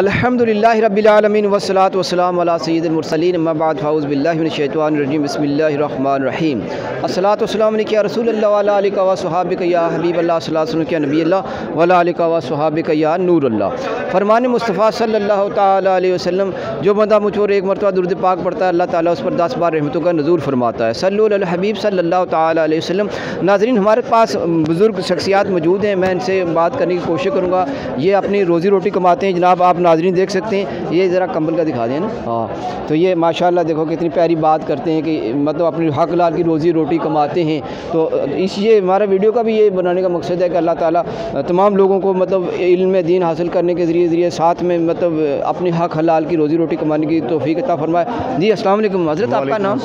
الحمدللہ رب العالمین والصلاة والسلام علی سید المرسلین اما بعد فاعوذ باللہ من الشیطان الرجیم بسم اللہ الرحمن الرحیم الصلاۃ والسلام علیک یا رسول اللہ وعلی آلک و صحابک یا حبیب اللہ صلی اللہ علیہ وسلم یا نبی اللہ وعلی آلک و صحابک یا نور اللہ۔ فرمان مصطفیٰ صلی اللہ تعالیٰ علیہ وسلم، جو بندہ مجھ پر ایک مرتبہ درود پاک پڑھتا ہے اللہ تعالیٰ اس پر 10 بار رحمتوں کا نزول فرماتا ہے۔ صلو علی الحبیب صلی اللہ تعالیٰ علیہ وسلم۔ ناظرین، ہمارے پاس بزرگ شخصیات موجود ہیں، میں ان سے بات کرنے کی کوشش کروں گا۔ یہ اپنی روزی روٹی کماتے ہیں، جناب آپ ناظرین دیکھ سکتے ہیں، یہ ذرا کمبل کا دکھا دیں نا، ہاں تو یہ ماشاءاللہ دیکھو کتنی پیاری بات کرتے ہیں کہ مطلب اپنی حق لال کی روزی روٹی کماتے ہیں۔ تو یہ ہمارا ویڈیو کا بھی یہ بنانے کا مقصد ہے کہ اللہ تعالیٰ تمام لوگوں کو مطلب علم دین حاصل کرنے کے ذریعے ساتھ میں مطلب اپنی حق حلال کی روزی روٹی کمانے کی توفیق عطا فرمائے۔ جی السلام علیکم حضرت، آپ کا نام؟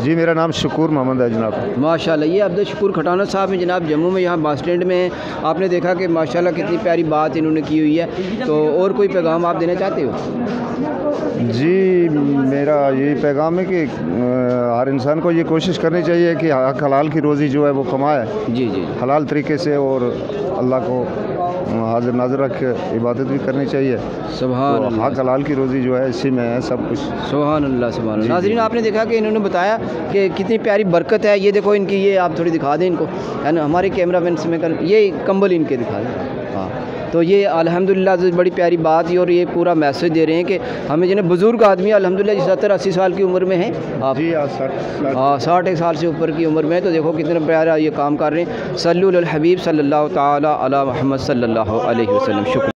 جی میرا نام شکور محمد ہے جناب۔ ماشاءاللہ، یہ عبد الشکور کھٹانہ صاحب ہیں جناب، جموں میں یہاں بس اسٹینڈ میں ہیں۔ آپ نے دیکھا کہ ماشاءاللہ کتنی پیاری بات انہوں نے کی ہوئی ہے، تو اور کوئی پیغام آپ دینا چاہتے ہو؟ جی میرا یہی پیغام ہے کہ ہر انسان کو یہ کوشش کرنی چاہیے کہ حق حلال کی روزی جو ہے وہ کمائے، جی جی حلال طریقے سے، اور اللہ کو حاضر ناظر رکھ کے عبادت بھی کرنی چاہیے۔ سبحان اللہ، حق حلال کی روزی جو ہے اسی میں ہے سب کچھ۔ سبحان اللہ سبحان اللہ۔ ناظرین آپ نے دیکھا کہ انہوں نے بتایا کہ کتنی پیاری برکت ہے۔ یہ دیکھو ان کی، یہ آپ تھوڑی دکھا دیں ان کو، ہے نا، ہمارے کیمرہ مین سے میں کر، یہ کمبل ان کے دکھا دیں، ہاں تو یہ الحمدللہ بڑی پیاری بات ہے، اور یہ پورا میسج دے رہے ہیں کہ ہمیں جو بزرگ آدمی الحمدللہ 70-80 سال کی عمر میں ہیں آپ، جی 60 سال سے اوپر کی عمر میں، تو دیکھو کتنا پیارا یہ کام کر رہے ہیں۔ صلو علی الحبیب صلی اللہ تعالیٰ علی محمد صلی اللہ علیہ وسلم۔ شکریہ۔